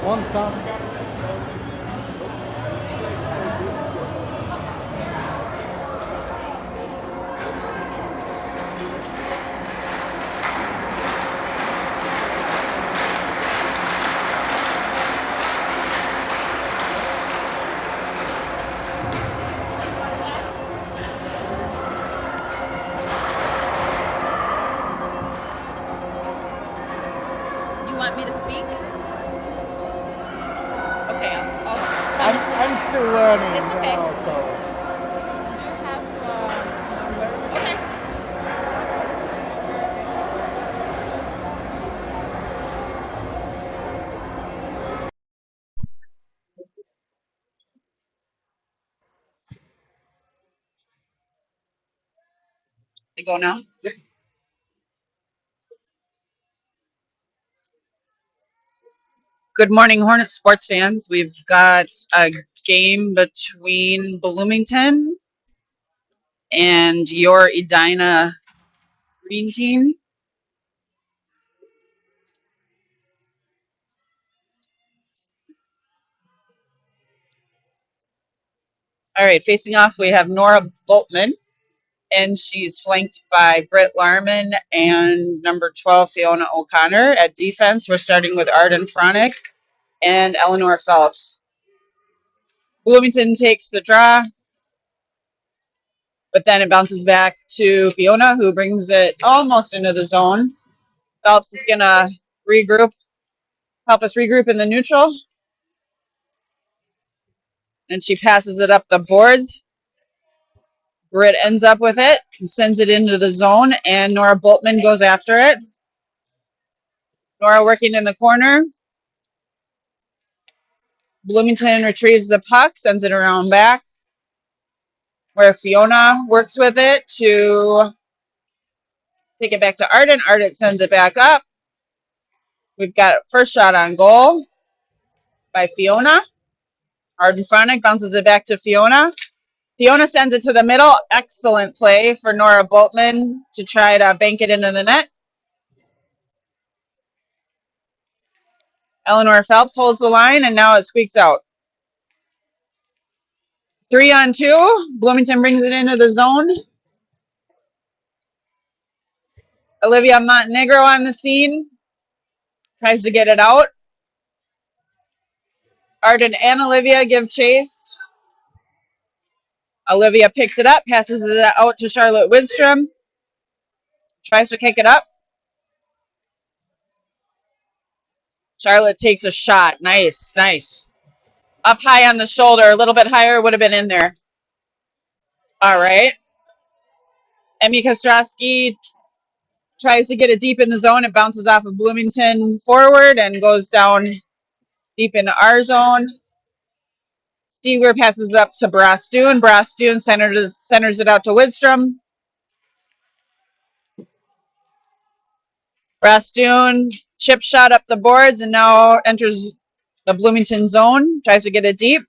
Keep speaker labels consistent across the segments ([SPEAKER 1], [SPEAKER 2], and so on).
[SPEAKER 1] One time.
[SPEAKER 2] You want me to speak? Okay, I'll
[SPEAKER 1] I'm still learning.
[SPEAKER 2] It's okay.
[SPEAKER 1] So.
[SPEAKER 2] Do you have number? Okay. I go now. Good morning, Hornets sports fans. We've got a game between Bloomington and your Edina green team. All right, facing off, we have Nora Boltman, and she's flanked by Britt Larman and number 12, Fiona O'Connor. At defense, we're starting with Arden Fronick and Eleanor Phelps. Bloomington takes the draw, but then it bounces back to Fiona, who brings it almost into the zone. Phelps is going to help us regroup in the neutral, and she passes it up the boards. Britt ends up with it and sends it into the zone, and Nora Boltman goes after it. Nora working in the corner. Bloomington retrieves the puck, sends it around back, where Fiona works with it to take it back to Arden. Arden sends it back up. We've got first shot on goal by Fiona. Arden Fronick bounces it back to Fiona. Fiona sends it to the middle. Excellent play for Nora Boltman to try to bank it into the net. Eleanor Phelps holds the line, and now it squeaks out. 3-on-2. Bloomington brings it into the zone. Olivia Montenegro on the scene. Tries to get it out. Arden and Olivia give chase. Olivia picks it up, passes it out to Charlotte Widstrom. Tries to kick it up. Charlotte takes a shot. Nice, nice. Up high on the shoulder, a little bit higher, would have been in there. All right. Emmy Kostrowski tries to get it deep in the zone. It bounces off of Bloomington forward and goes down deep into our zone. Stiegler passes it up to Brastoon. Brastoon centers it out to Widstrom. Brastoon chip shot up the boards and now enters the Bloomington zone. Tries to get it deep.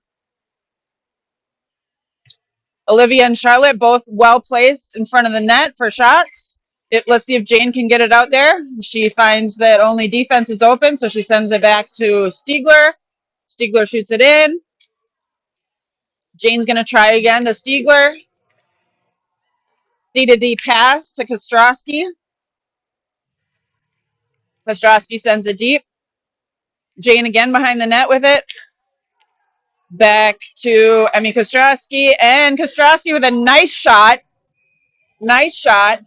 [SPEAKER 2] Olivia and Charlotte both well placed in front of the net for shots. Let's see if Jane can get it out there. She finds that only defense is open, so she sends it back to Stiegler. Stiegler shoots it in. Jane's going to try again to Stiegler. D-to-D pass to Kostrowski. Kostrowski sends it deep. Jane again behind the net with it. Back to Emmy Kostrowski. And Kostrowski with a nice shot. Nice shot.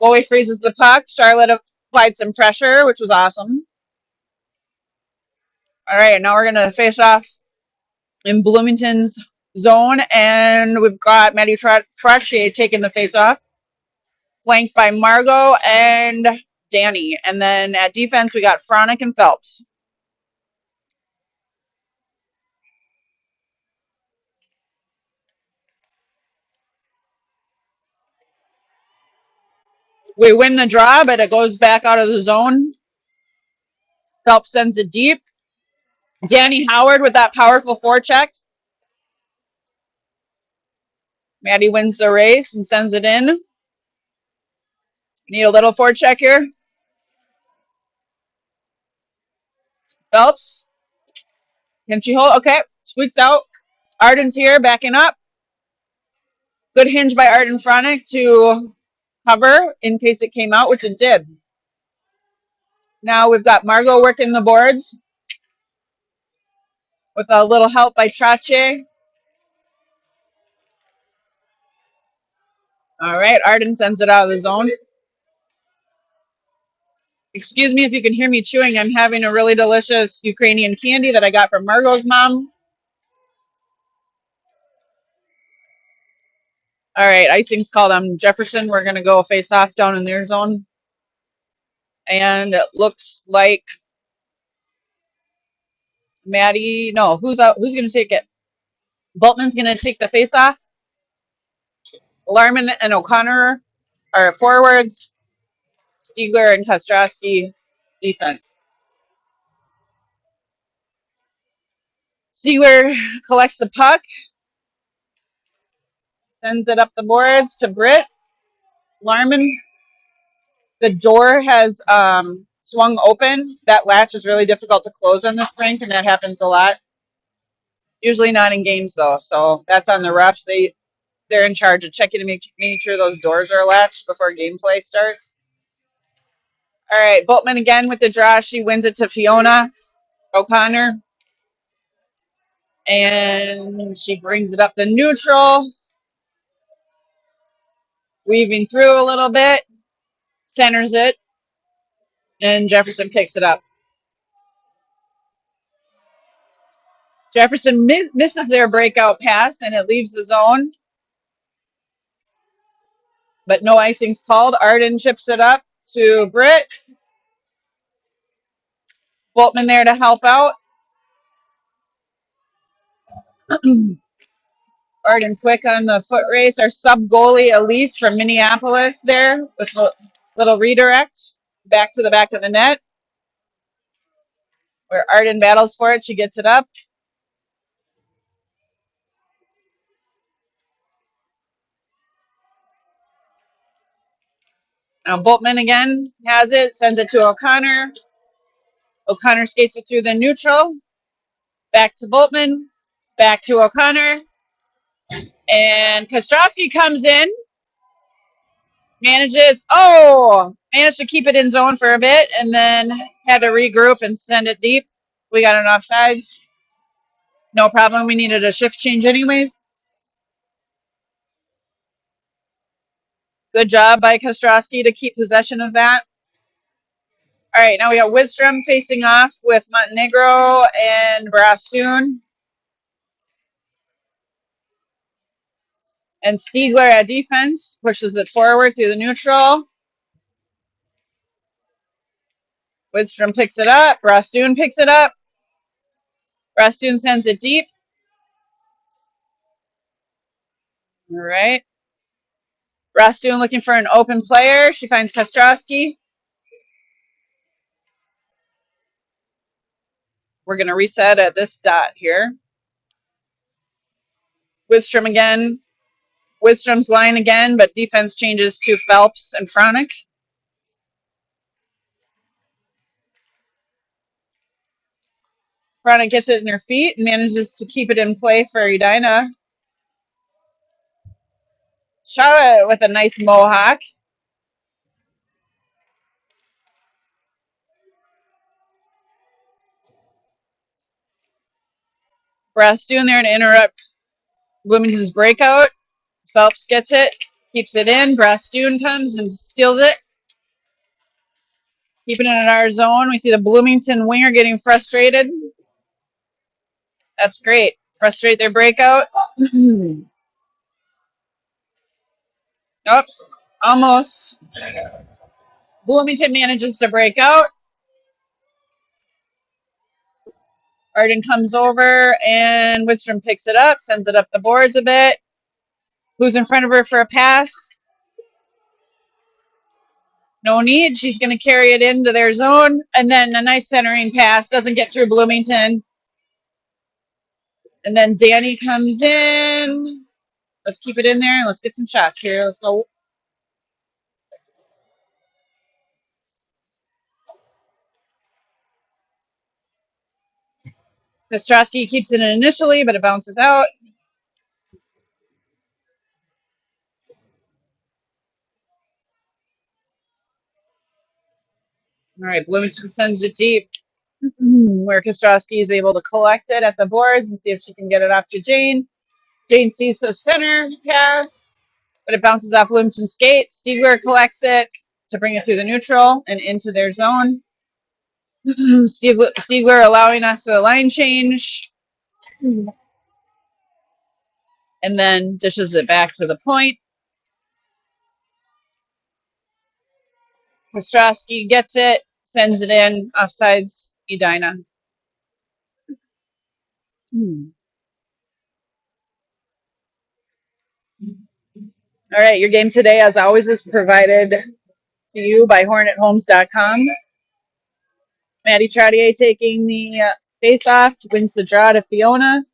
[SPEAKER 2] Goalie freezes the puck. Charlotte applied some pressure, which was awesome. All right, now we're going to face off in Bloomington's zone, and we've got Maddie Trottier taking the face-off, flanked by Margot and Danny. And then at defense, we got Fronick and Phelps. We win the draw, but it goes back out of the zone. Phelps sends it deep. Danny Howard with that powerful forecheck. Maddie wins the race and sends it in. Need a little forecheck here. Phelps. Can she hold? Okay. Squeaks out. Arden's here, backing up. Good hinge by Arden Fronic to cover in case it came out, which it did. Now we've got Margot working the boards with a little help by Trache. All right, Arden sends it out of the zone. Excuse me if you can hear me chewing. I'm having a really delicious Ukrainian candy that I got from Margot's mom. All right, icing's called on Jefferson. We're going to go face off down in their zone. And it looks like Maddie. No, who's out? Who's going to take it? Bultman's going to take the face off. Larman and O'Connor are forwards. Stiegler and Kostrowski defense. Stiegler collects the puck, sends it up the boards to Britt. Larman, the door has swung open. That latch is really difficult to close on this rink, and that happens a lot. Usually not in games, though, so that's on the refs. They're in charge of checking to making sure those doors are latched before gameplay starts. All right, Bultman again with the draw. She wins it to Fiona O'Connor. And she brings it up the neutral. Weaving through a little bit. Centers it. And Jefferson picks it up. Jefferson misses their breakout pass, and it leaves the zone. But no icing's called. Arden chips it up to Britt. Boltman there to help out. Arden quick on the foot race. Our sub goalie Elise from Minneapolis there with a little redirect back to the back of the net. Where Arden battles for it, she gets it up. Now Boltman again has it, sends it to O'Connor. O'Connor skates it through the neutral. Back to Boltman. Back to O'Connor. And Kostrowski comes in. Managed to keep it in zone for a bit and then had to regroup and send it deep. We got an offsides. No problem. We needed a shift change anyways. Good job by Kostrowski to keep possession of that. All right, now we got Widstrom facing off with Montenegro and Brassoon. And Stiegler at defense pushes it forward through the neutral. Widstrom picks it up. Brassoon picks it up. Brassoon sends it deep. All right. Brassoon looking for an open player. She finds Kostrowski. We're going to reset at this dot here. Widstrom again. Widstrom's line again, but defense changes to Phelps and Fronic. Fronic gets it in her feet and manages to keep it in play for Edina. Charlotte with a nice mohawk. Brassoon there to interrupt Bloomington's breakout. Phelps gets it, keeps it in. Brassoon comes and steals it. Keeping it in our zone. We see the Bloomington winger getting frustrated. That's great. Frustrate their breakout. Nope. Almost. Bloomington manages to break out. Arden comes over and Widstrom picks it up, sends it up the boards a bit. Who's in front of her for a pass? No need. She's going to carry it into their zone. And then a nice centering pass. Doesn't get through Bloomington. And then Danny comes in. Let's keep it in there and let's get some shots here. Let's go. Kostrowski keeps it in initially, but it bounces out. All right, Bloomington sends it deep, where Kostrowski is able to collect it at the boards and see if she can get it off to Jane. Jane sees the center pass, but it bounces off Bloomington's skate. Stiegler collects it to bring it through the neutral and into their zone. Stiegler allowing us a line change, and then dishes it back to the point. Kostrowski gets it, sends it in, offsides Edina. All right, your game today, as always, is provided to you by HornetHomes.com. Maddie Trottier taking the face-off, wins the draw to Fiona.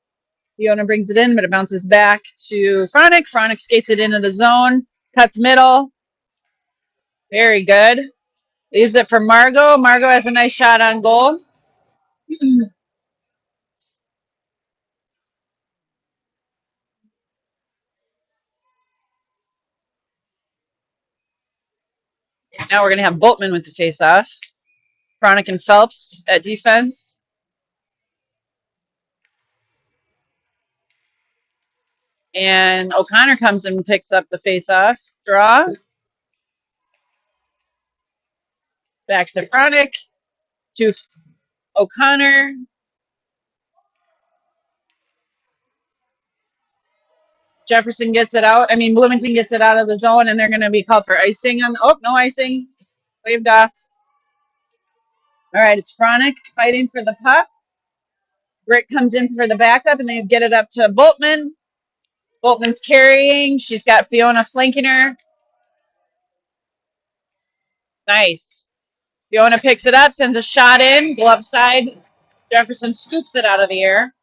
[SPEAKER 2] Fiona brings it in, but it bounces back to Fronic. Fronic skates it into the zone, cuts middle. Very good. Leaves it for Margot. Margot has a nice shot on goal. Now we're going to have Boltman with the face-off. Fronic and Phelps at defense. And O'Connor comes and picks up the face-off draw. Back to Fronic. To O'Connor. Jefferson gets it out. Bloomington gets it out of the zone, and they're going to be called for icing. No icing. Waved off. All right, it's Fronic fighting for the puck. Britt comes in for the backup, and they get it up to Boltman. Boltman's carrying. She's got Fiona flanking her. Nice. Fiona picks it up, sends a shot in, glove side. Jefferson scoops it out of the air.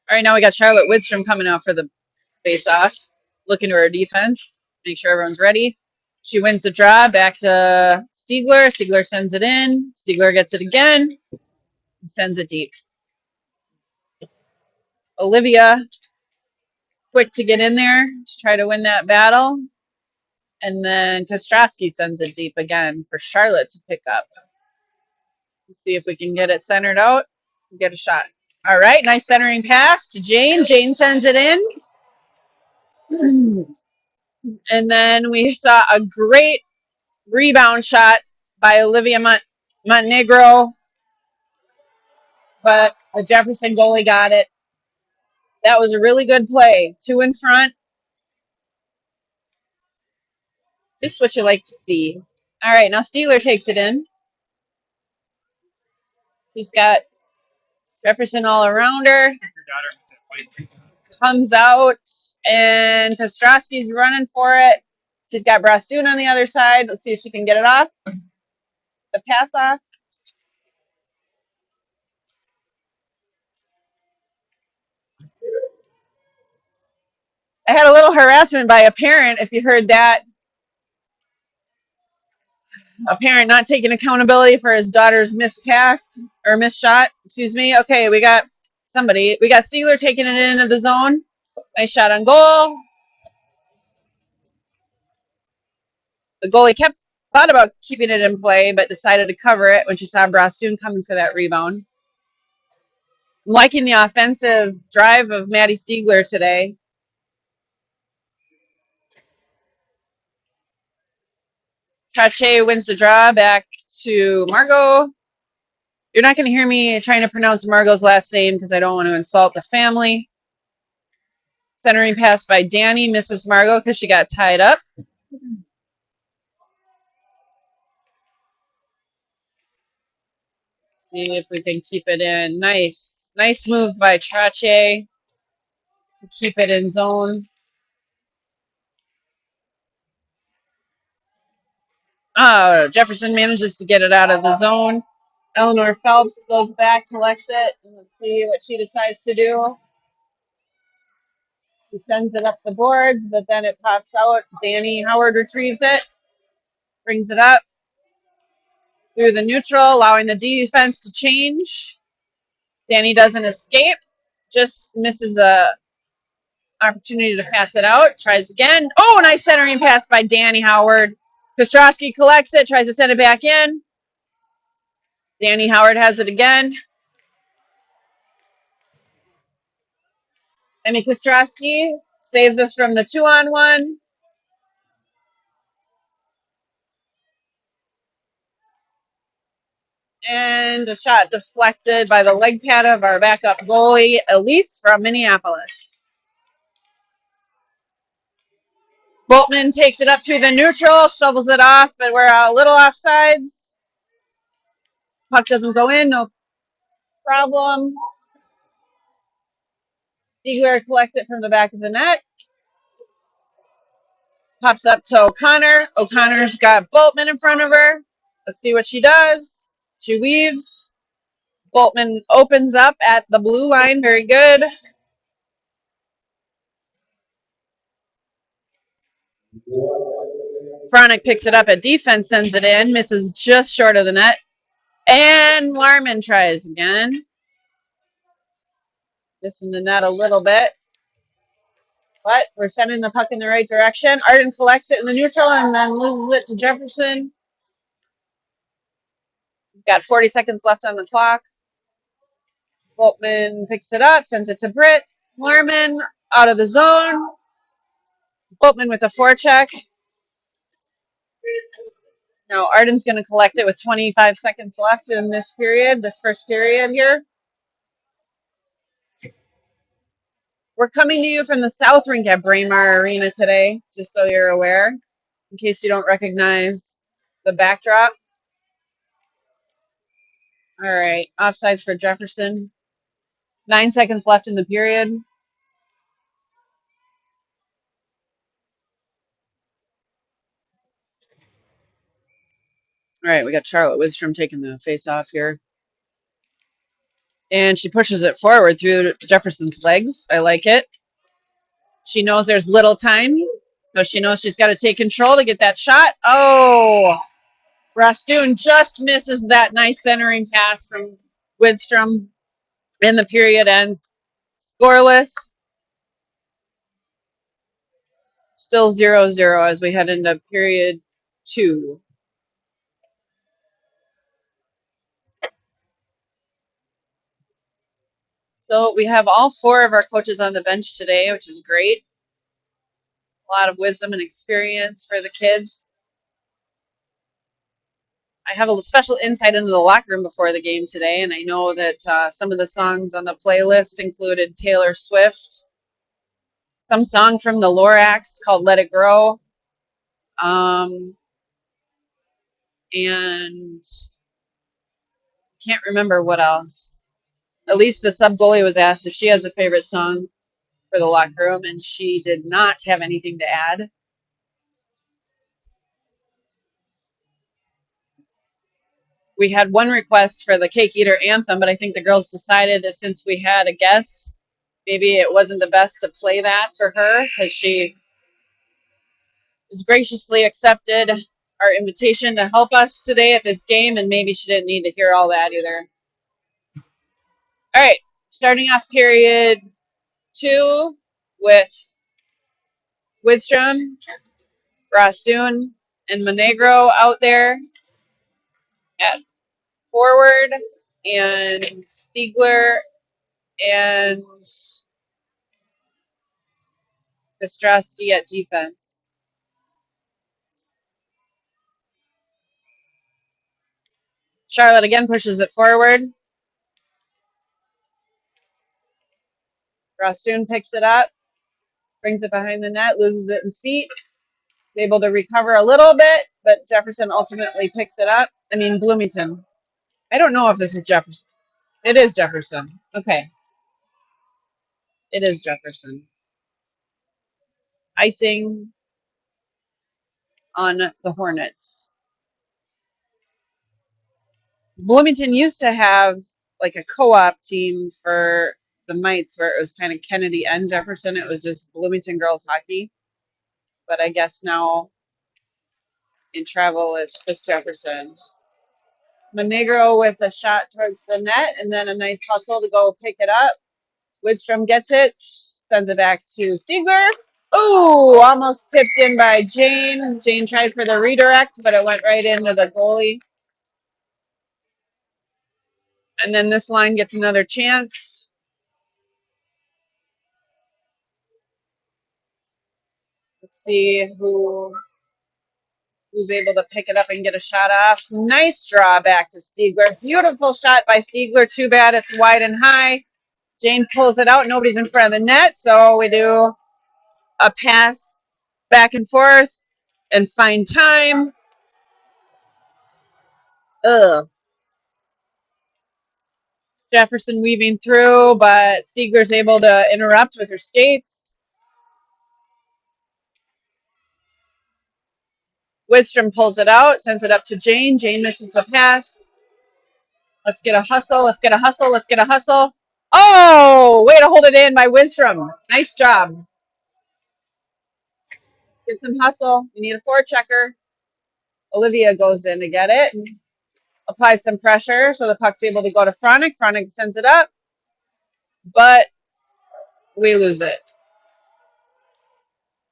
[SPEAKER 2] All right, now we got Charlotte Widstrom coming out for the face-off, looking to her defense, make sure everyone's ready. She wins the draw, back to Stiegler. Stiegler sends it in. Stiegler gets it again and sends it deep. Olivia, quick to get in there to try to win that battle. And then Kostrowski sends it deep again for Charlotte to pick up. Let's see if we can get it centered out and get a shot. All right, nice centering pass to Jane. Jane sends it in. And then we saw a great rebound shot by Olivia Montenegro, but the Jefferson goalie got it. That was a really good play. 2 in front. Just what you like to see. All right, now Steeler takes it in. She's got Jefferson all around her. Comes out, and Kostrowski's running for it. She's got Brastoon on the other side. Let's see if she can get it off. The pass off. I had a little harassment by a parent, if you heard that. A parent not taking accountability for his daughter's missed pass or missed shot. Excuse me. Okay, we got somebody. We got Steeler taking it into the zone. Nice shot on goal. The goalie thought about keeping it in play, but decided to cover it when she saw Brastoon coming for that rebound. I'm liking the offensive drive of Maddie Stiegler today. Tache wins the draw, back to Margot. You're not going to hear me trying to pronounce Margot's last name because I don't want to insult the family. Centering pass by Danny, misses Margot because she got tied up. See if we can keep it in. Nice move by Trache to keep it in zone. Jefferson manages to get it out of the zone. Eleanor Phelps goes back, collects it, and let's see what she decides to do. He sends it up the boards, but then it pops out. Danny Howard retrieves it, brings it up through the neutral, allowing the defense to change. Danny doesn't escape, just misses a opportunity to pass it out. Tries again. Oh, nice centering pass by Danny Howard. Kostrowski collects it, tries to send it back in. Danny Howard has it again. Emmy Kostrowski saves us from the 2-on-1. And a shot deflected by the leg pad of our backup goalie, Elise from Minneapolis. Boltman takes it up through the neutral, shovels it off, but we're a little offsides. Puck doesn't go in, no problem. Ziegler collects it from the back of the net. Pops up to O'Connor. O'Connor's got Boltman in front of her. Let's see what she does. She weaves. Boltman opens up at the blue line. Very good. Fronic picks it up at defense, sends it in, misses just short of the net. And Larman tries again. Missing the net a little bit. But we're sending the puck in the right direction. Arden collects it in the neutral and then loses it to Jefferson. Got 40 seconds left on the clock. Boltman picks it up, sends it to Britt. Larman out of the zone. Boltman with a forecheck. Now Arden's going to collect it with 25 seconds left in this period, this first period here. We're coming to you from the South Rink at Braemar Arena today, just so you're aware, in case you don't recognize the backdrop. All right, offsides for Jefferson. 9 seconds left in the period. All right, we got Charlotte Widstrom taking the face off here. And she pushes it forward through Jefferson's legs. I like it. She knows there's little time, so she knows she's got to take control to get that shot. Oh, Rastoon just misses that nice centering pass from Widstrom, and the period ends scoreless. Still 0-0 as we head into period 2. So we have all 4 of our coaches on the bench today, which is great. A lot of wisdom and experience for the kids. I have a special insight into the locker room before the game today, and I know that some of the songs on the playlist included Taylor Swift, some song from the Lorax called Let It Grow, and can't remember what else. At least the sub goalie was asked if she has a favorite song for the locker room, and she did not have anything to add. We had one request for the Cake Eater anthem, but I think the girls decided that since we had a guest, maybe it wasn't the best to play that for her, because she has graciously accepted our invitation to help us today at this game, and maybe she didn't need to hear all that either. All right, starting off period 2 with Widstrom, Rastoon, and Monegro out there at forward, and Stiegler and Kostrowski at defense. Charlotte again pushes it forward. Rastoon picks it up, brings it behind the net, loses it in feet. Is able to recover a little bit, but Jefferson ultimately picks it up. I mean, Bloomington. I don't know if this is Jefferson. It is Jefferson. Okay. It is Jefferson. Icing on the Hornets. Bloomington used to have like a co-op team for the mites where it was kind of Kennedy and Jefferson. It was just Bloomington girls hockey. But I guess now in travel it's just Jefferson. Monegro with a shot towards the net and then a nice hustle to go pick it up. Widstrom gets it, sends it back to Stiegler. Ooh, almost tipped in by Jane. Jane tried for the redirect, but it went right into the goalie. And then this line gets another chance. Let's see who's able to pick it up and get a shot off. Nice draw back to Stiegler. Beautiful shot by Stiegler. Too bad it's wide and high. Jane pulls it out. Nobody's in front of the net, so we do a pass back and forth and find time. Ugh. Jefferson weaving through, but Stiegler's able to interrupt with her skates. Widstrom pulls it out, sends it up to Jane. Jane misses the pass. Let's get a hustle. Let's get a hustle. Let's get a hustle. Oh, way to hold it in by Widstrom. Nice job. Get some hustle. We need a forechecker. Olivia goes in to get it. Applies some pressure, so the puck's able to go to Fronic. Fronic sends it up, but we lose it.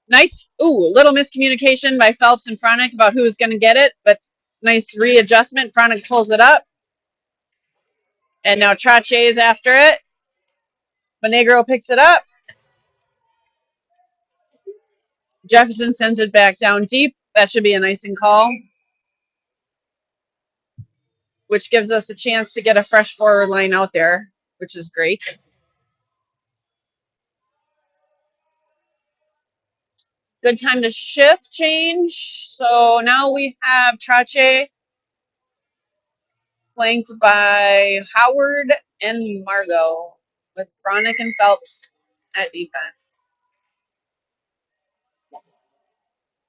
[SPEAKER 2] Nice. Ooh, a little miscommunication by Phelps and Fronic about who was going to get it, but nice readjustment. Fronic pulls it up. And now Trache is after it. Monegro picks it up. Jefferson sends it back down deep. That should be an icing call, which gives us a chance to get a fresh forward line out there, which is great. Good time to shift change. So now we have Trache flanked by Howard and Margot with Fronic and Phelps at defense.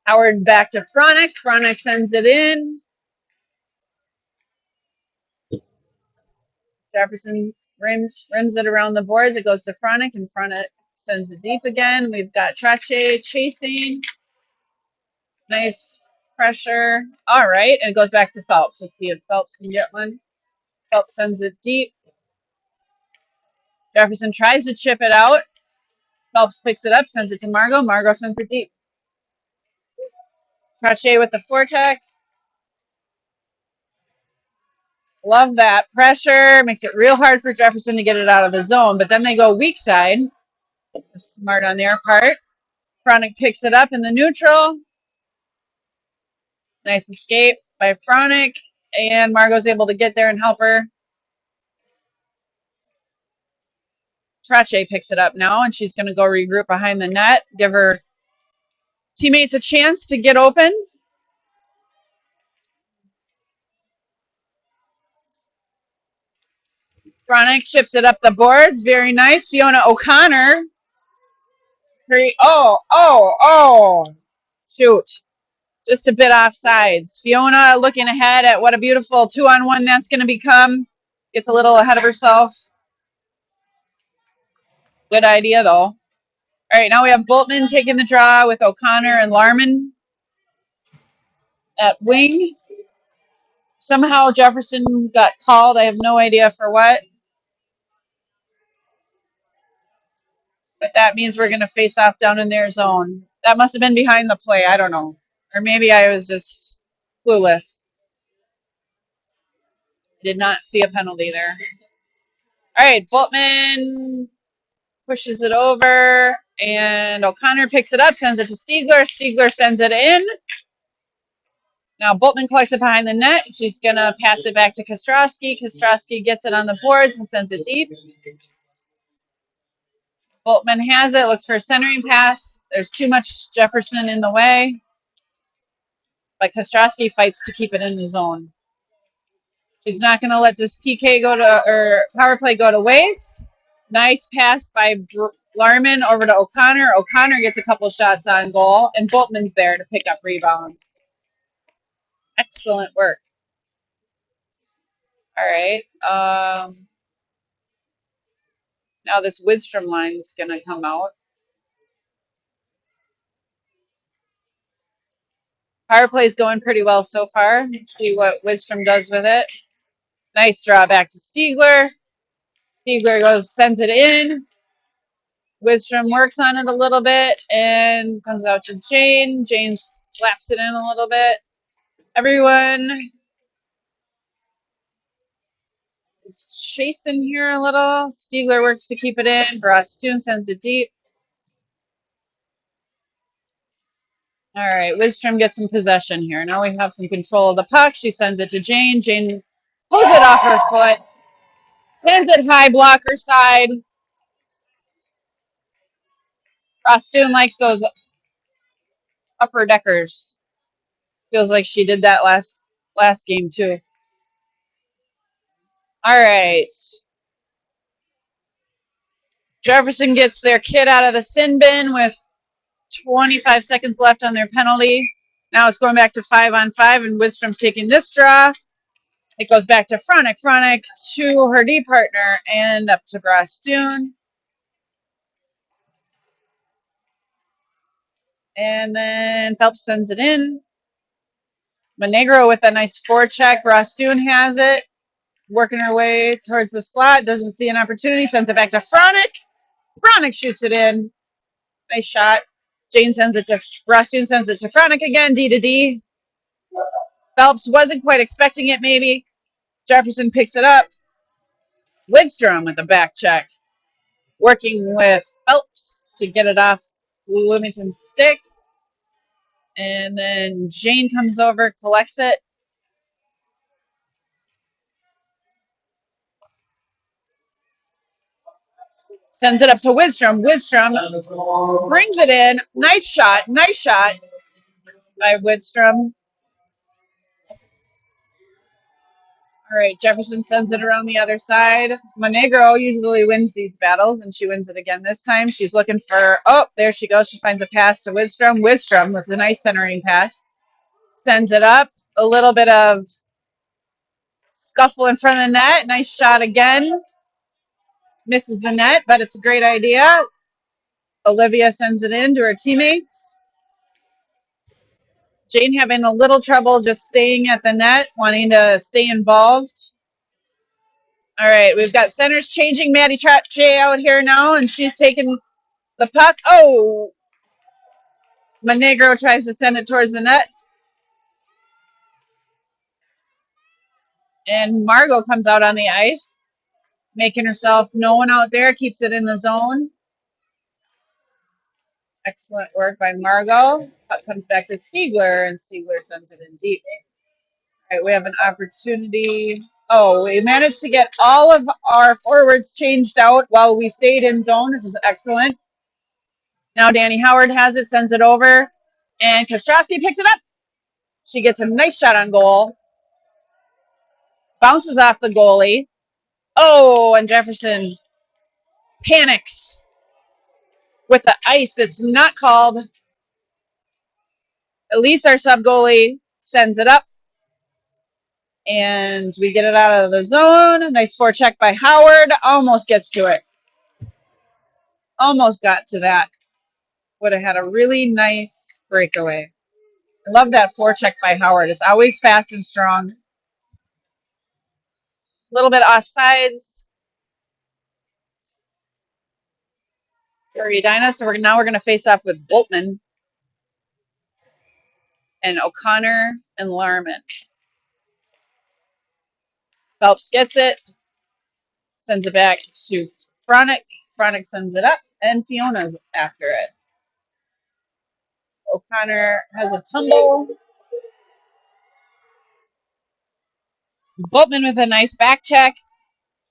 [SPEAKER 2] Howard back to Fronic. Fronic sends it in. Jefferson rims it around the boards. It goes to Fronic, and Fronic sends it deep again. We've got Trache chasing. Nice pressure. All right, and it goes back to Phelps. Let's see if Phelps can get one. Phelps sends it deep. Jefferson tries to chip it out. Phelps picks it up, sends it to Margot. Margot sends it deep. Trache with the forecheck. Love that pressure. Makes it real hard for Jefferson to get it out of the zone, but then they go weak side. Smart on their part. Fronic picks it up in the neutral. Nice escape by Fronic, and Margot's able to get there and help her. Trache picks it up now, and she's going to go regroup behind the net, give her teammates a chance to get open. Fronic chips it up the boards. Very nice. Fiona O'Connor. Shoot. Just a bit off sides. Fiona looking ahead at what a beautiful 2-on-1 that's going to become. Gets a little ahead of herself. Good idea, though. All right, now we have Boltman taking the draw with O'Connor and Larman at wing. Somehow Jefferson got called. I have no idea for what. But that means we're going to face off down in their zone. That must have been behind the play. I don't know. Or maybe I was just clueless. Did not see a penalty there. All right, Boltman pushes it over, and O'Connor picks it up, sends it to Stiegler. Stiegler sends it in. Now Boltman collects it behind the net. She's going to pass it back to Kostrowski. Kostrowski gets it on the boards and sends it deep. Boltman has it, looks for a centering pass. There's too much Jefferson in the way. But Kostrowski fights to keep it in the zone. She's not going to let this PK go to, or power play go to waste. Nice pass by Larman over to O'Connor. O'Connor gets a couple shots on goal, and Boltman's there to pick up rebounds. Excellent work. All right. Now this Widstrom line's going to come out. Power play's going pretty well so far. Let's see what Widstrom does with it. Nice draw back to Stiegler. Stiegler sends it in. Widstrom works on it a little bit and comes out to Jane. Jane slaps it in a little bit. Everyone is chasing here a little. Stiegler works to keep it in. Brastoon sends it deep. All right, Widstrom gets some possession here. Now we have some control of the puck. She sends it to Jane. Jane pulls it off her foot. Sends it high blocker side. Brastoon likes those upper deckers. Feels like she did that last game too. All right. Jefferson gets their kid out of the sin bin with 25 seconds left on their penalty. Now it's going back to 5-on-5, and Widstrom's taking this draw. It goes back to Fronick. Fronick to her D partner and up to Brastoon. And then Phelps sends it in. Monegro with a nice forecheck. Brastoon has it. Working her way towards the slot. Doesn't see an opportunity. Sends it back to Fronick. Fronick shoots it in. Nice shot. Jane sends it to Brastoon, sends it to Fronick again. D to D. Phelps wasn't quite expecting it, maybe. Jefferson picks it up. Widstrom with the back check. Working with Phelps to get it off Bloomington's stick. And then Jane comes over, collects it. Sends it up to Widstrom. Widstrom brings it in. Nice shot. Nice shot by Widstrom. All right, Jefferson sends it around the other side. Monegro usually wins these battles, and she wins it again this time. She's looking for, oh, there she goes. She finds a pass to Widstrom. Widstrom with a nice centering pass. Sends it up. A little bit of scuffle in front of the net. Nice shot again. Misses the net, but it's a great idea. Olivia sends it in to her teammates. Jane having a little trouble just staying at the net, wanting to stay involved. All right, we've got centers changing. Maddie Trotche out here now, and she's taking the puck. Oh, Monegro tries to send it towards the net. And Margot comes out on the ice, making herself known out there, keeps it in the zone. Excellent work by Margot. Puck comes back to Stiegler, and Stiegler sends it in deep. All right, we have an opportunity. Oh, we managed to get all of our forwards changed out while we stayed in zone, which is excellent. Now Danny Howard has it, sends it over, and Kostrowski picks it up. She gets a nice shot on goal. Bounces off the goalie. Oh, and Jefferson panics with the ice that's not called. At least our sub goalie sends it up. And we get it out of the zone. Nice forecheck by Howard. Almost gets to it. Almost got to that. Would have had a really nice breakaway. I love that forecheck by Howard. It's always fast and strong. A little bit offsides for Edina. So now we're going to face off with Boltman and O'Connor and Larman. Phelps gets it. Sends it back to Fronick. Fronick sends it up. And Fiona's after it. O'Connor has a tumble. Boltman with a nice back check.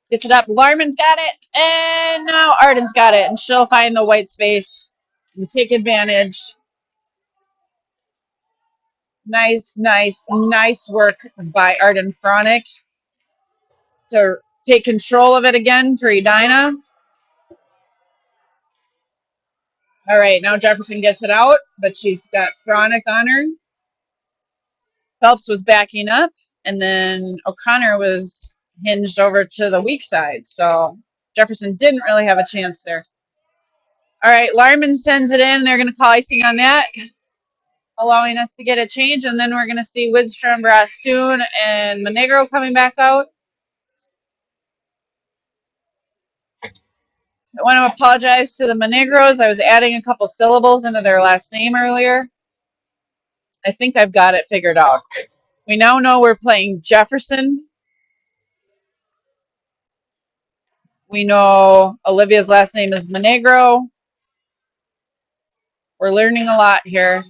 [SPEAKER 2] Gets it up. Larman's got it. And now Arden's got it. And she'll find the white space and take advantage. Nice, nice, nice work by Arden Fronick to take control of it again for Edina. All right, now Jefferson gets it out, but she's got Fronick on her. Phelps was backing up, and then O'Connor was hinged over to the weak side. So Jefferson didn't really have a chance there. All right, Larman sends it in. They're going to call icing on that, allowing us to get a change. And then we're going to see Widstrom, Brastoon, and Monegro coming back out. I want to apologize to the Monegros. I was adding a couple syllables into their last name earlier. I think I've got it figured out. We now know we're playing Jefferson. We know Olivia's last name is Monegro. We're learning a lot here.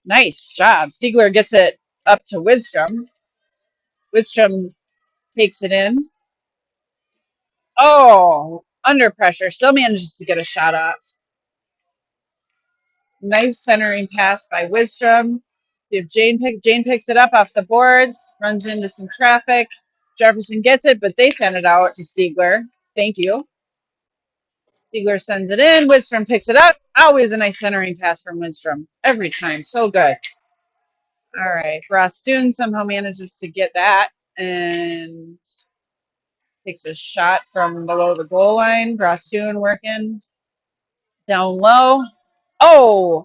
[SPEAKER 2] Nice job. Stiegler gets it up to Widstrom. Widstrom takes it in. Oh, under pressure. Still manages to get a shot off. Nice centering pass by Widstrom. See if Jane picks it up off the boards, runs into some traffic. Jefferson gets it, but they send it out to Stiegler. Thank you. Stiegler sends it in. Widstrom picks it up. Always a nice centering pass from Widstrom. Every time. So good. All right. Brastoon somehow manages to get that and takes a shot from below the goal line. Brastoon working down low. Oh,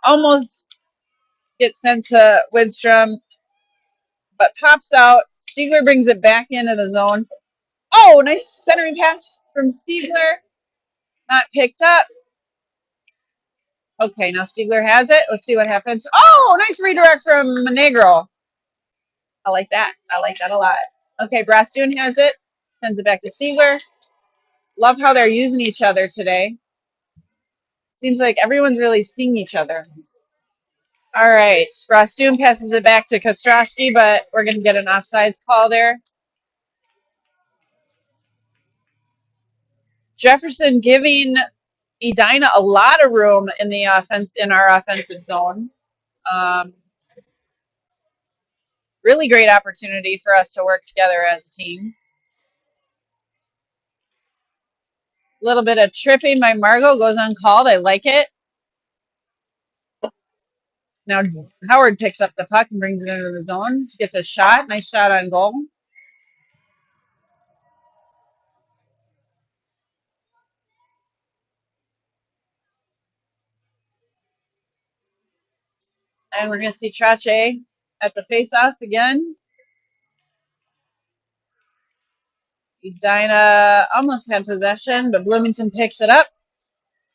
[SPEAKER 2] almost gets sent to Widstrom, but pops out. Stiegler brings it back into the zone. Oh, nice centering pass from Stiegler. Not picked up. Okay, now Stiegler has it. Let's see what happens. Oh, nice redirect from Monegro. I like that. I like that a lot. Okay, Brastoon has it. Sends it back to Stiegler. Love how they're using each other today. Seems like everyone's really seeing each other. All right, Brastoon passes it back to Kostrowski, but we're going to get an offsides call there. Jefferson giving Edina a lot of room in the offense, in our offensive zone. Really great opportunity for us to work together as a team. A little bit of tripping by Margot goes uncalled. I like it. Now Howard picks up the puck and brings it into the zone. She gets a shot. Nice shot on goal. And we're going to see Trache at the face-off again. Edina almost had possession, but Bloomington picks it up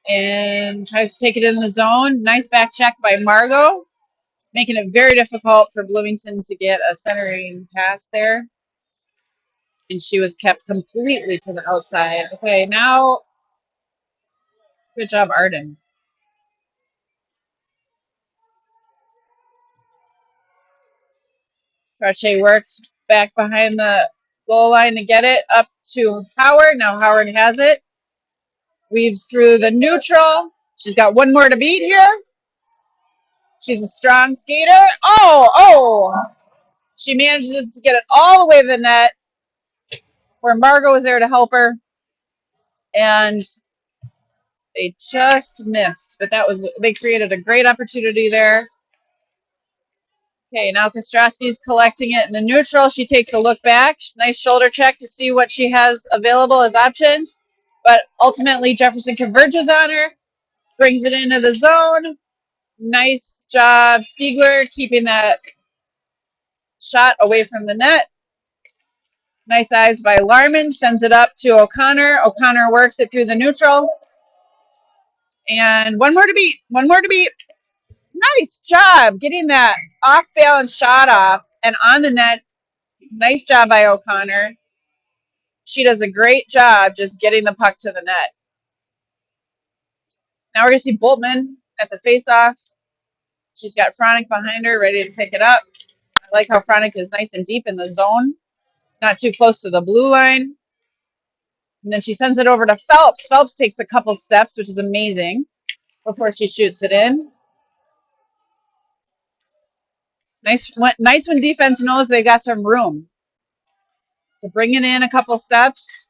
[SPEAKER 2] and tries to take it in the zone. Nice back check by Margot, making it very difficult for Bloomington to get a centering pass there. And she was kept completely to the outside. Okay, now, good job, Arden. Trache worked back behind the goal line to get it up to Howard. Now Howard has it. Weaves through the neutral. She's got one more to beat here. She's a strong skater. Oh! She manages to get it all the way to the net where Margot was there to help her. And they just missed. But they created a great opportunity there. Okay, now Kostrowski's collecting it in the neutral. She takes a look back. Nice shoulder check to see what she has available as options. But ultimately, Jefferson converges on her, brings it into the zone. Nice job, Stiegler, keeping that shot away from the net. Nice eyes by Larman, sends it up to O'Connor. O'Connor works it through the neutral. And one more to beat. Nice job getting that off-balance shot off and on the net. Nice job by O'Connor. She does a great job just getting the puck to the net. Now we're going to see Boltman at the face-off. She's got Fronick behind her, ready to pick it up. I like how Fronick is nice and deep in the zone, not too close to the blue line. And then she sends it over to Phelps. Phelps takes a couple steps, which is amazing, before she shoots it in. Nice when defense knows they got some room. So bring it in a couple steps.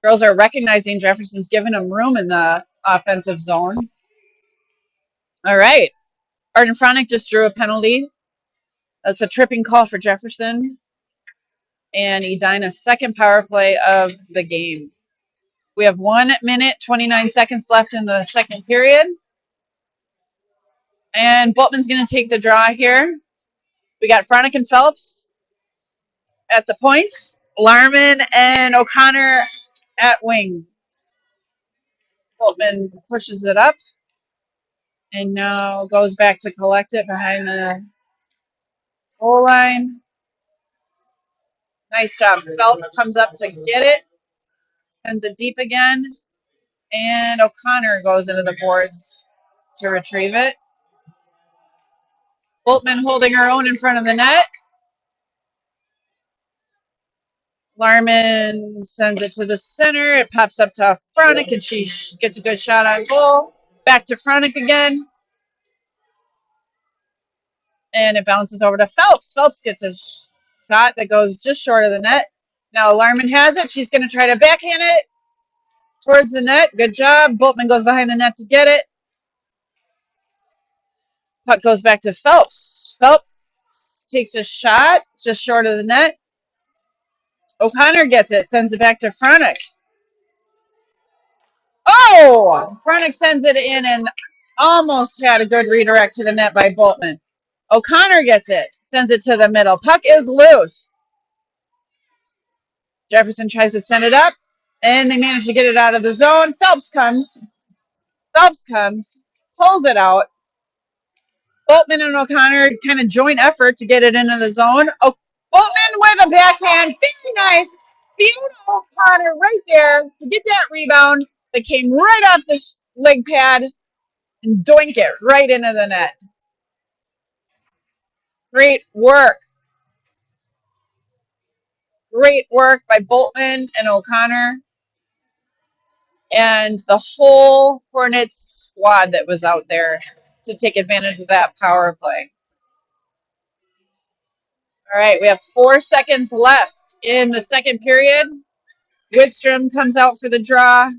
[SPEAKER 2] Girls are recognizing Jefferson's giving them room in the offensive zone. All right. Arden Fronick just drew a penalty. That's a tripping call for Jefferson. and Edina's second power play of the game. We have 1 minute, 29 seconds left in the second period. And Boltman's going to take the draw here. We got Fronick and Phelps at the points. Larman and O'Connor at wing. Boltman pushes it up and now goes back to collect it behind the goal line. Nice job. Phelps comes up to get it, sends it deep again, and O'Connor goes into the boards to retrieve it. Boltman holding her own in front of the net. Larman sends it to the center. It pops up to Fronick, and she gets a good shot on goal. Back to Fronick again. And it bounces over to Phelps. Phelps gets a shot that goes just short of the net. Now Larman has it. She's going to try to backhand it towards the net. Good job. Boltman goes behind the net to get it. Puck goes back to Phelps. Phelps takes a shot just short of the net. O'Connor gets it. Sends it back to Fronick. Oh! Fronick sends it in and almost had a good redirect to the net by Boltman. O'Connor gets it. Sends it to the middle. Puck is loose. Jefferson tries to send it up, and they manage to get it out of the zone. Phelps comes, pulls it out. Boltman and O'Connor kind of joint effort to get it into the zone. Oh, Boltman with a backhand. Very nice. Beautiful O'Connor right there to get that rebound that came right off the leg pad and doink it right into the net. Great work. Great work by Boltman and O'Connor and the whole Hornets squad that was out there to take advantage of that power play. All right, we have 4 seconds left in the second period. Widstrom comes out for the draw.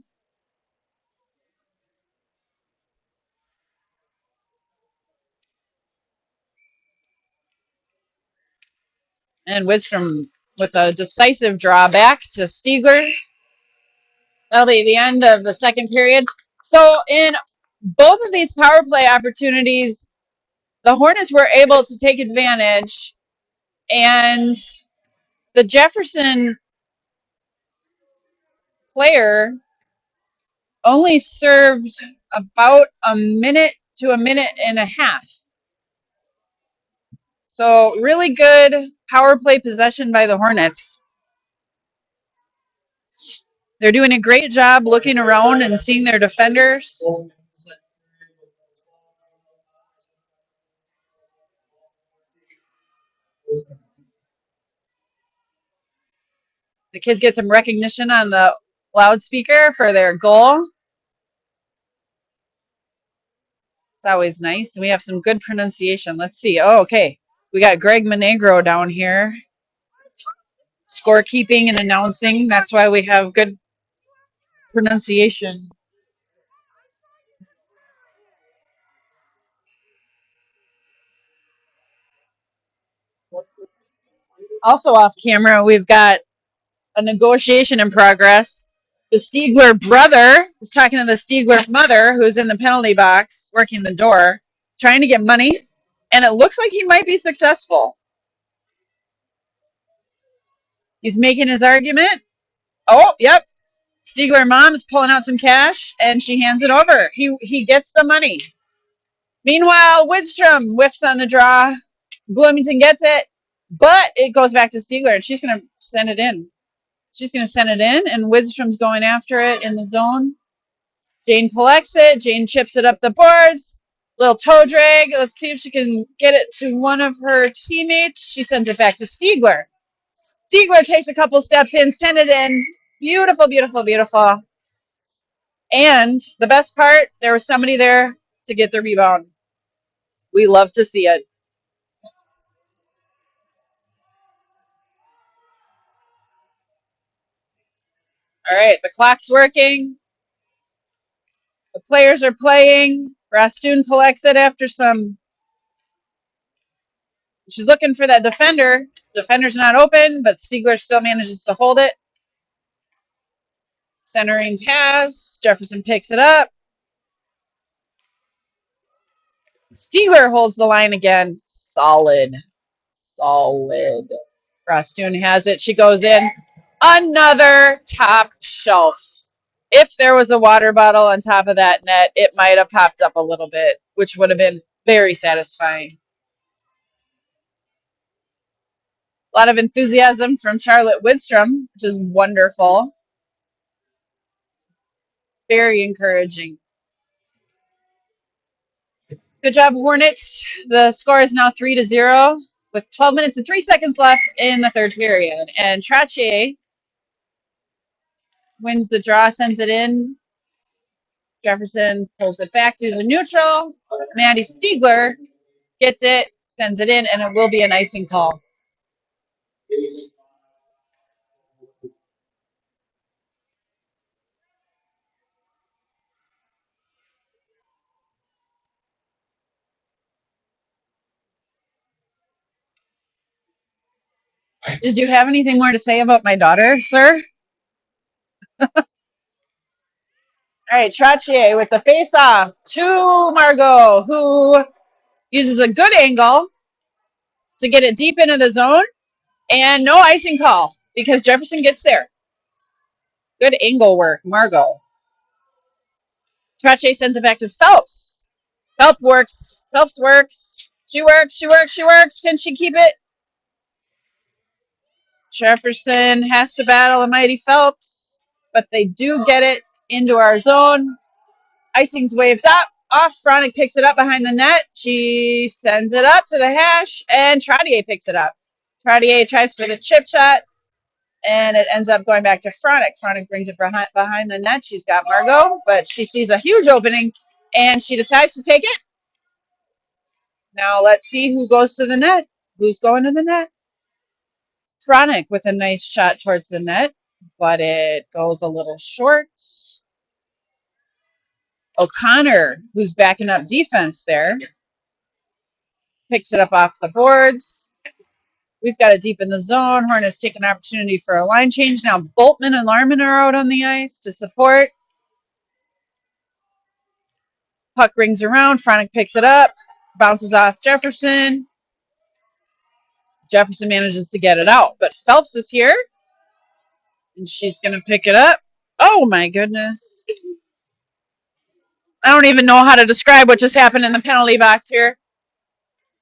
[SPEAKER 2] And Widstrom with a decisive draw back to Stiegler. That'll be the end of the second period. So in both of these power play opportunities, the Hornets were able to take advantage, and the Jefferson player only served about a minute to a minute and a half. So really good power play possession by the Hornets. They're doing a great job looking around and seeing their defenders. The kids get some recognition on the loudspeaker for their goal. It's always nice. And we have some good pronunciation. Let's see. Oh, okay. We got Greg Monegro down here. Scorekeeping and announcing. That's why we have good pronunciation. Also off camera, we've got a negotiation in progress. The Stiegler brother is talking to the Stiegler mother, who's in the penalty box working the door, trying to get money, and it looks like he might be successful. He's making his argument. Oh, yep. Stiegler mom is pulling out some cash, and she hands it over. He gets the money. Meanwhile, Widstrom whiffs on the draw. Bloomington gets it, but it goes back to Stiegler, and she's going to send it in. And Widstrom's going after it in the zone. Jane collects it. Jane chips it up the boards. Little toe drag. Let's see if she can get it to one of her teammates. She sends it back to Stiegler. Stiegler takes a couple steps in, send it in. Beautiful, beautiful, beautiful. And the best part, there was somebody there to get the rebound. We love to see it. All right, the clock's working. The players are playing. Rastoon collects it after some She's looking for that defender. Defender's not open, but Stiegler still manages to hold it. Centering pass. Jefferson picks it up. Stiegler holds the line again. Solid. Solid. Rostoon has it. She goes in. Another top shelf. If there was a water bottle on top of that net, it might have popped up a little bit, which would have been very satisfying. A lot of enthusiasm from Charlotte Widstrom, which is wonderful. Very encouraging. Good job, Hornets. The score is now 3-0 with 12 minutes and 3 seconds left in the third period. And Trottier wins the draw, sends it in. Jefferson pulls it back to the neutral. Maddie Stiegler gets it, sends it in, and it will be an icing call. Did you have anything more to say about my daughter, sir? All right, Trottier with the face-off to Margot, who uses a good angle to get it deep into the zone, and no icing call because Jefferson gets there. Good angle work, Margot. Trottier sends it back to Phelps. Phelps works. Phelps works. She works. She works. She works. Can she keep it? Jefferson has to battle a mighty Phelps, but they do get it into our zone. Icing's waved up. Off, Fronic picks it up behind the net. She sends it up to the hash, and Trottier picks it up. Trottier tries for the chip shot, and it ends up going back to Fronic. Fronic brings it behind the net. She's got Margot, but she sees a huge opening, and she decides to take it. Now let's see who goes to the net. Who's going to the net? Fronic with a nice shot towards the net, but it goes a little short. O'Connor, who's backing up defense there, picks it up off the boards. We've got it deep in the zone. Hornets take an opportunity for a line change. Now Boltman and Larman are out on the ice to support. Puck rings around. Fronic picks it up. Bounces off Jefferson. Jefferson manages to get it out. But Phelps is here. And she's going to pick it up. Oh, my goodness. I don't even know how to describe what just happened in the penalty box here.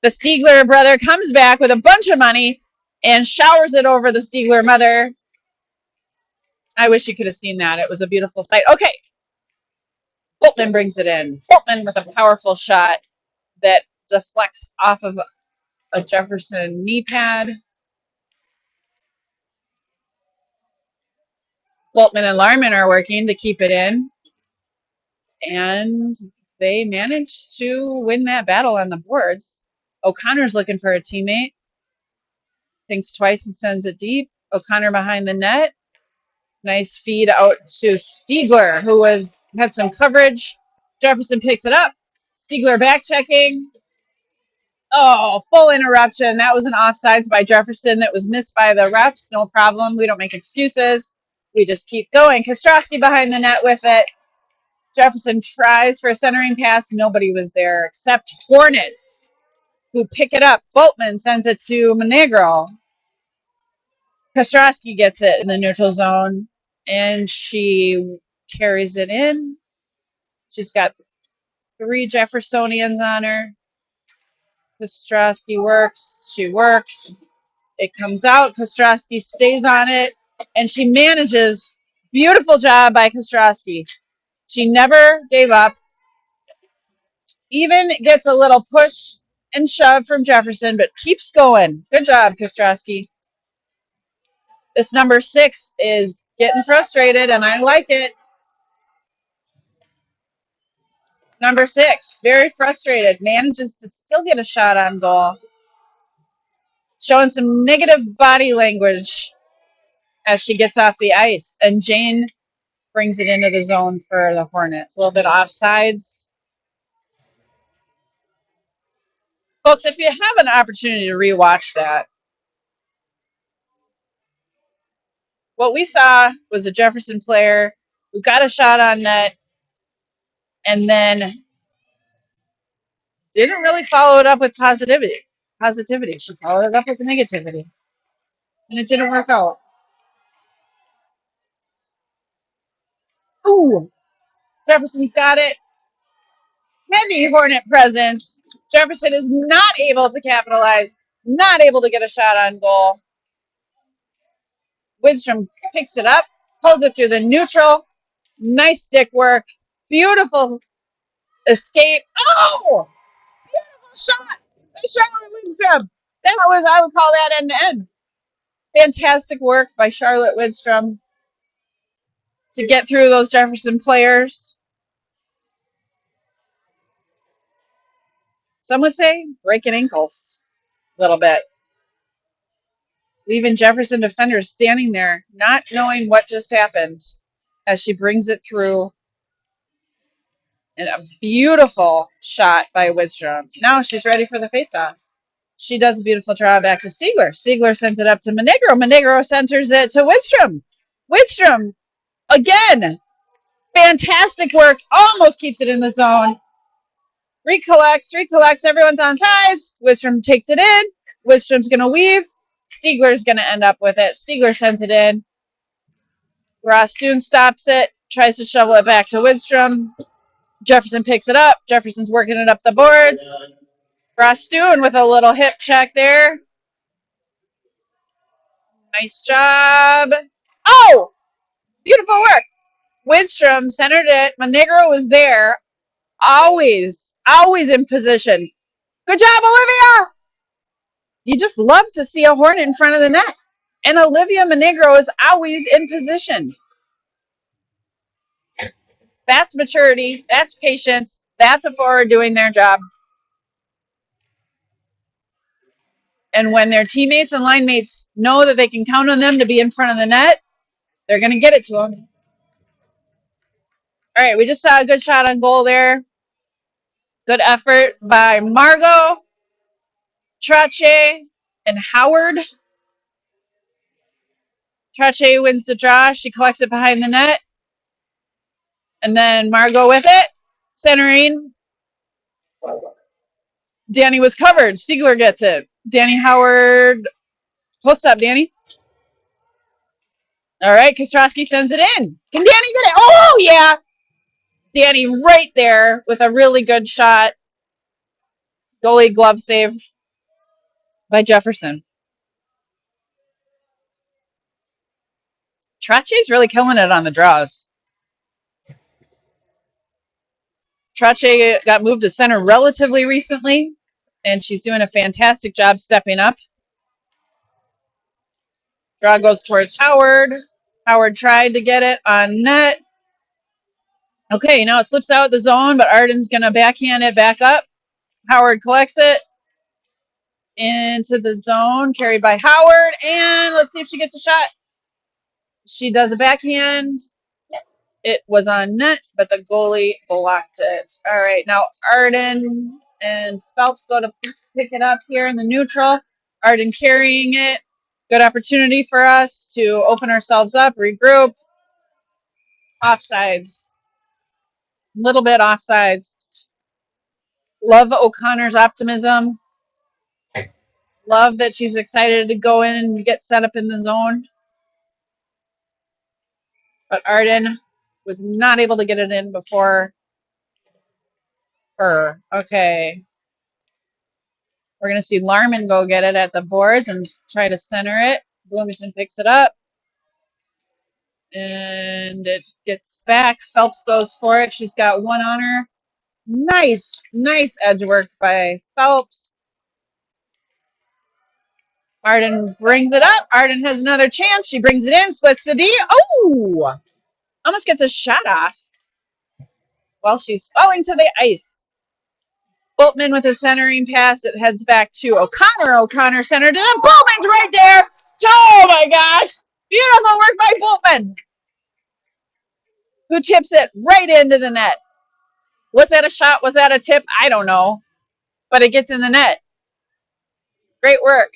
[SPEAKER 2] The Stiegler brother comes back with a bunch of money and showers it over the Stiegler mother. I wish you could have seen that. It was a beautiful sight. Okay. Boltman brings it in. Boltman with a powerful shot that deflects off of a Jefferson knee pad. Boltman and Larman are working to keep it in. And they managed to win that battle on the boards. O'Connor's looking for a teammate. Thinks twice and sends it deep. O'Connor behind the net. Nice feed out to Stiegler, who had some coverage. Jefferson picks it up. Stiegler back checking. Oh, full interruption. That was an offsides by Jefferson that was missed by the refs. No problem. We don't make excuses. We just keep going. Kostrowski behind the net with it. Jefferson tries for a centering pass. Nobody was there except Hornets, who pick it up. Boltman sends it to Monegro. Kostrowski gets it in the neutral zone, and she carries it in. She's got 3 Jeffersonians on her. Kostrowski works. She works. It comes out. Kostrowski stays on it, and she manages. Beautiful job by Kostrowski. She never gave up. Even gets a little push and shove from Jefferson, but keeps going. Good job, Kostrowski. This number 6 is getting frustrated, and I like it. Number 6, very frustrated, manages to still get a shot on goal. Showing some negative body language as she gets off the ice. And Jane brings it into the zone for the Hornets. A little bit offsides. Folks, if you have an opportunity to rewatch that, what we saw was a Jefferson player who got a shot on net and then didn't really follow it up with positivity. She followed it up with negativity, and it didn't work out. Ooh, Jefferson's got it. Heavy Hornet presence. Jefferson is not able to capitalize, not able to get a shot on goal. Widstrom picks it up, pulls it through the neutral. Nice stick work. Beautiful escape. Oh! Beautiful shot by Charlotte Widstrom. That was, I would call that end to end. Fantastic work by Charlotte Widstrom to get through those Jefferson players. Some would say breaking ankles a little bit. Leaving Jefferson defenders standing there, not knowing what just happened as she brings it through. And a beautiful shot by Widstrom. Now she's ready for the faceoff. She does a beautiful draw back to Stiegler. Stiegler sends it up to Monegro. Monegro centers it to Widstrom. Widstrom, again, fantastic work. Almost keeps it in the zone. Recollects. Everyone's on sides. Widstrom takes it in. Widstrom's going to weave. Stiegler's going to end up with it. Stiegler sends it in. Rostoon stops it. Tries to shovel it back to Widstrom. Jefferson picks it up. Jefferson's working it up the boards. Rostoon with a little hip check there. Nice job. Oh! Beautiful work. Widstrom centered it. Monegro was there. Always in position. Good job, Olivia! You just love to see a Hornet in front of the net. And Olivia Monegro is always in position. That's maturity. That's patience. That's a forward doing their job. And when their teammates and line mates know that they can count on them to be in front of the net, they're going to get it to them. All right, we just saw a good shot on goal there. Good effort by Margot, Trache, and Howard. Trache wins the draw. She collects it behind the net. And then Margot with it. Centering. Danny was covered. Stiegler gets it. Danny Howard. Post up, Danny. All right, Kostrowski sends it in. Can Danny get it? Oh, yeah. Danny right there with a really good shot. Goalie glove save by Jefferson. Trache's really killing it on the draws. Trache got moved to center relatively recently, and she's doing a fantastic job stepping up. Draw goes towards Howard. Howard tried to get it on net. Okay, now it slips out the zone, but Arden's going to backhand it back up. Howard collects it into the zone, carried by Howard, and let's see if she gets a shot. She does a backhand. It was on net, but the goalie blocked it. All right, now Arden and Phelps go to pick it up here in the neutral. Arden carrying it. Good opportunity for us to open ourselves up, regroup. Offsides. Little bit offsides. Love O'Connor's optimism. Love that she's excited to go in and get set up in the zone. But Arden was not able to get it in before her. Okay. We're going to see Larman go get it at the boards and try to center it. Bloomington picks it up. And it gets back. Phelps goes for it. She's got one on her. Nice edge work by Phelps. Arden brings it up. Arden has another chance. She brings it in, splits the D. Oh! Almost gets a shot off while she's falling to the ice. Boltman with a centering pass that heads back to O'Connor. O'Connor centered it. And Boltman's right there. Oh, my gosh. Beautiful work by Boltman, who tips it right into the net. Was that a shot? Was that a tip? I don't know. But it gets in the net. Great work.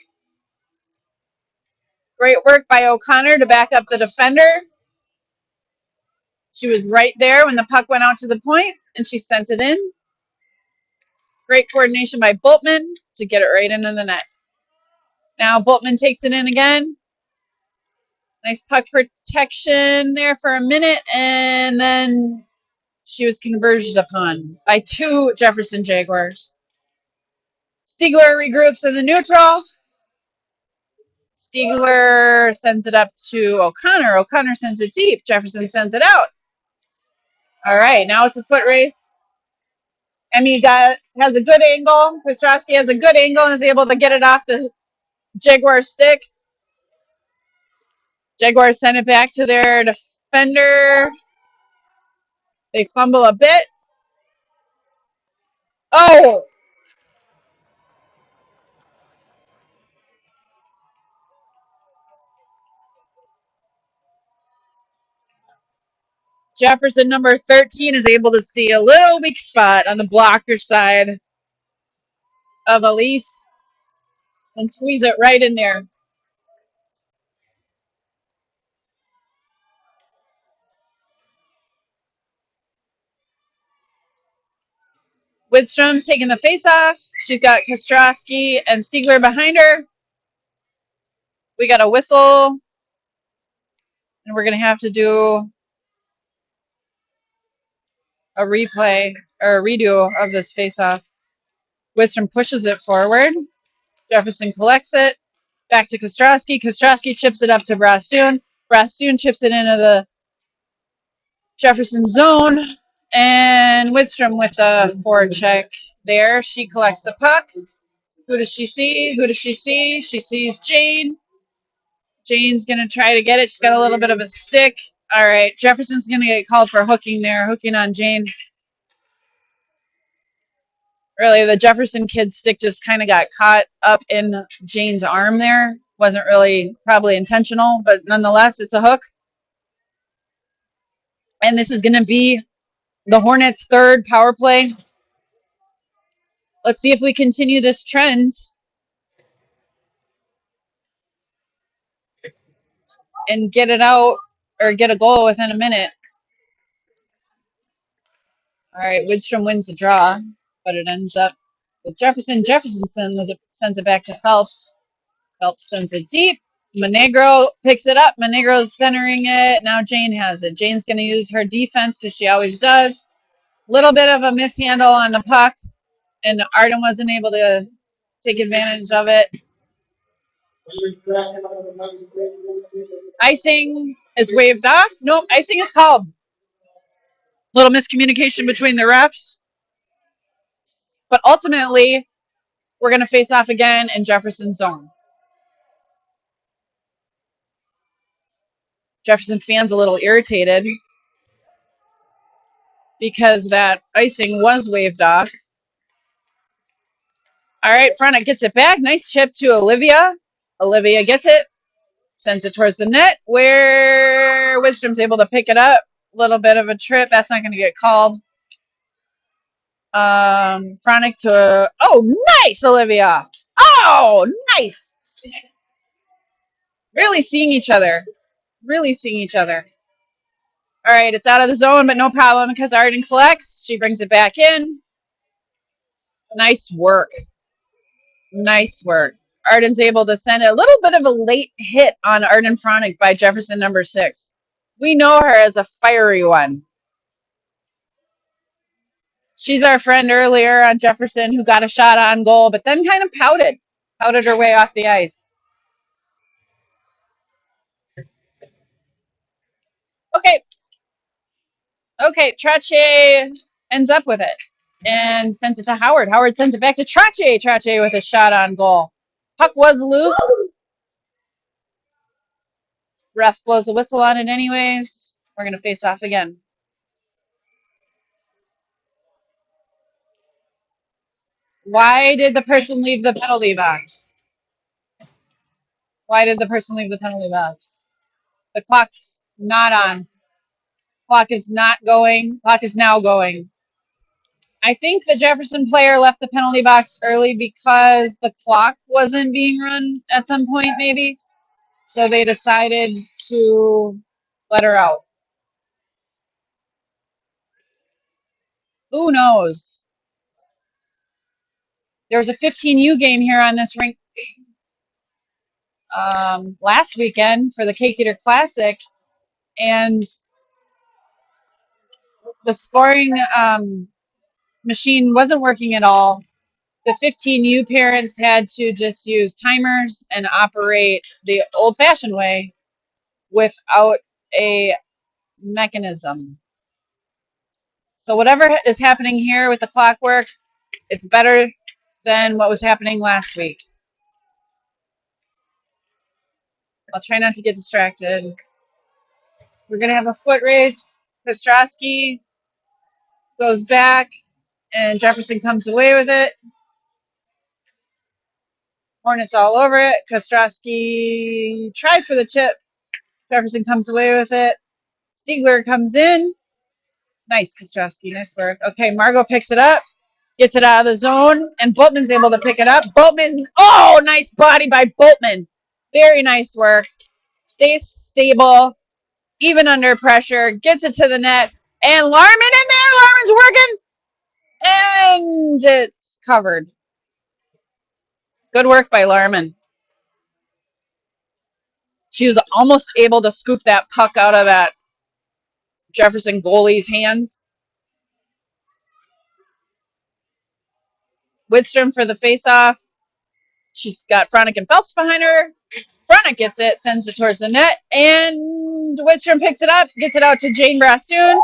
[SPEAKER 2] Great work by O'Connor to back up the defender. She was right there when the puck went out to the point, and she sent it in. Great coordination by Boltman to get it right into the net. Now Boltman takes it in again. Nice puck protection there for a minute, and then she was converged upon by 2 Jefferson Jaguars. Stiegler regroups in the neutral. Stiegler sends it up to O'Connor. O'Connor sends it deep. Jefferson sends it out. All right, now it's a foot race. Emmy has a good angle. Kostrowski has a good angle and is able to get it off the Jaguar stick. Jaguars send it back to their defender. They fumble a bit. Oh! Jefferson, number 13, is able to see a little weak spot on the blocker side of Elise and squeeze it right in there. Widstrom's taking the face off. She's got Kostrowski and Stiegler behind her. We got a whistle, and we're going to have to do a replay or a redo of this face-off. Widstrom pushes it forward. Jefferson collects it. Back to Kostrowski. Kostrowski chips it up to Brastoon. Brastoon chips it into the Jefferson zone. And Widstrom with the forecheck there. She collects the puck. Who does she see? Who does she see? She sees Jane. Jane's going to try to get it. She's got a little bit of a stick. All right. Jefferson's going to get called for hooking there. Hooking on Jane. Really, the Jefferson kid's stick just kind of got caught up in Jane's arm there. Wasn't really probably intentional, but nonetheless, it's a hook. And this is going to be the Hornets' third power play. Let's see if we continue this trend and get it out or get a goal within a minute. All right, Widstrom wins the draw, but it ends up with Jefferson. Jefferson sends it back to Phelps. Phelps sends it deep. Monegro picks it up. Monegro's centering it. Now Jane has it. Jane's going to use her defense because she always does. Little bit of a mishandle on the puck, and Arden wasn't able to take advantage of it. Icing is waved off. Nope, icing is called. Little miscommunication between the refs. But ultimately, we're going to face off again in Jefferson's zone. Jefferson fans a little irritated because that icing was waved off. All right, Fronic gets it back. Nice chip to Olivia. Olivia gets it, sends it towards the net, where Widstrom's able to pick it up. A little bit of a trip. That's not going to get called. Fronic to... Oh, nice, Olivia. Oh, nice. Really seeing each other. Really seeing each other. All right, it's out of the zone, but no problem because Arden collects. She brings it back in. Nice work. Nice work. Arden's able to send a little bit of a late hit on Arden Fronic by Jefferson, number 6. We know her as a fiery one. She's our friend earlier on Jefferson who got a shot on goal, but then kind of pouted her way off the ice. Okay, Trache ends up with it and sends it to Howard. Howard sends it back to Trache. Trache with a shot on goal. Puck was loose. Ref blows a whistle on it anyways. We're going to face off again. Why did the person leave the penalty box? Why did the person leave the penalty box? The clock's not on. Clock is not going. Clock is now going. I think the Jefferson player left the penalty box early because the clock wasn't being run at some point, maybe. So they decided to let her out. Who knows? There was a 15U game here on this rink last weekend for the Cake Eater Classic, and the scoring machine wasn't working at all. The 15U parents had to just use timers and operate the old-fashioned way without a mechanism. So whatever is happening here with the clockwork, it's better than what was happening last week. I'll try not to get distracted. We're going to have a foot race. Kostrowski goes back, and Jefferson comes away with it. Hornets all over it. Kostrowski tries for the chip. Jefferson comes away with it. Stiegler comes in. Nice, Kostrowski. Nice work. Okay, Margot picks it up, gets it out of the zone, and Boltman's able to pick it up. Boltman, oh, nice body by Boltman. Very nice work. Stays stable, even under pressure, gets it to the net, and Larman in there. Larman's working, and it's covered. Good work by Larman. She was almost able to scoop that puck out of that Jefferson goalie's hands. Widstrom for the faceoff. She's got Fronick and Phelps behind her. Fronick gets it, sends it towards the net, and Widstrom picks it up, gets it out to Jane Brastoon.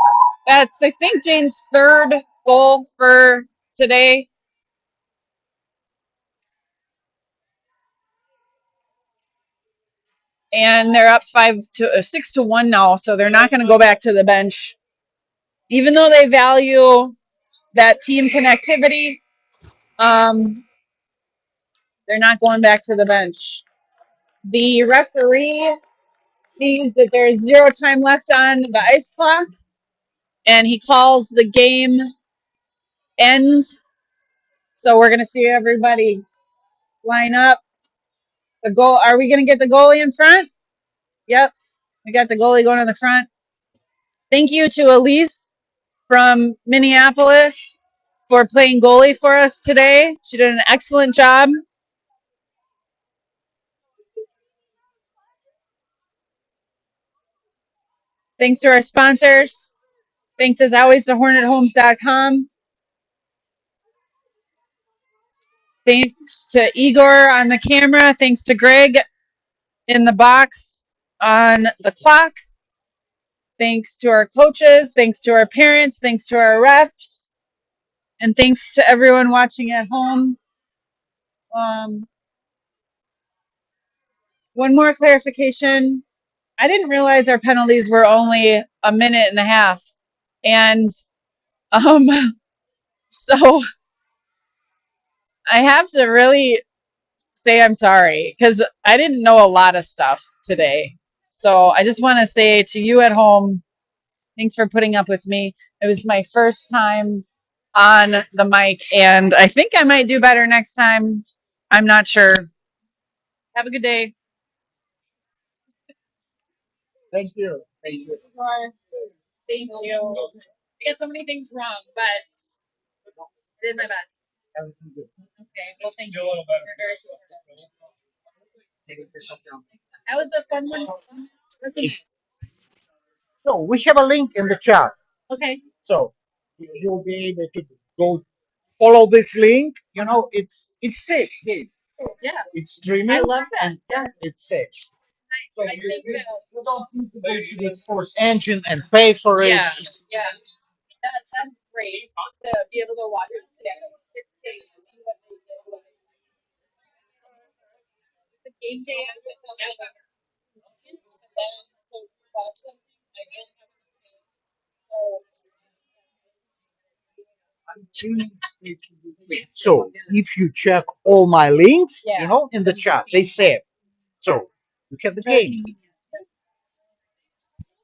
[SPEAKER 2] That's, I think, Jane's third goal for today. And they're up 6-1 now, so they're not going to go back to the bench. Even though they value that team connectivity, they're not going back to the bench. The referee sees that there's 0 time left on the ice clock, and he calls the game end. So we're going to see everybody line up. The goal. Are we going to get the goalie in front? Yep. We got the goalie going in the front. Thank you to Elise from Minneapolis for playing goalie for us today. She did an excellent job. Thanks to our sponsors. Thanks, as always, to HornetHomes.com. Thanks to Igor on the camera. Thanks to Greg in the box on the clock. Thanks to our coaches. Thanks to our parents. Thanks to our refs. And thanks to everyone watching at home. One more clarification. I didn't realize our penalties were only a minute and a half. And so I have to really say I'm sorry because I didn't know a lot of stuff today. So I just want to say to you at home, thanks for putting up with me. It was my first time on the mic, and I think I might do better next time. I'm not sure. Have a good day.
[SPEAKER 1] Thank you. Thank you.
[SPEAKER 2] Thank you. I got so many things wrong, but I did my best.
[SPEAKER 1] Everything good.
[SPEAKER 2] Okay, well, thank you. You're very welcome. That was a fun one.
[SPEAKER 1] So we have a link in the chat.
[SPEAKER 2] Okay.
[SPEAKER 1] So you'll be able to go follow this link. You know, it's safe. Hey,
[SPEAKER 2] Yeah.
[SPEAKER 1] it's streaming.
[SPEAKER 2] I love that.
[SPEAKER 1] And
[SPEAKER 2] Yeah.
[SPEAKER 1] it's safe. So
[SPEAKER 2] I think
[SPEAKER 1] you don't need to go to the source engine and pay for it.
[SPEAKER 2] yeah. That sounds great to be able to watch it together. It's great to see what they did. The game day with them, and then to watch them, I guess.
[SPEAKER 1] So if you check all my links,
[SPEAKER 2] Yeah.
[SPEAKER 1] you know, in the chat, they said. So look at the games.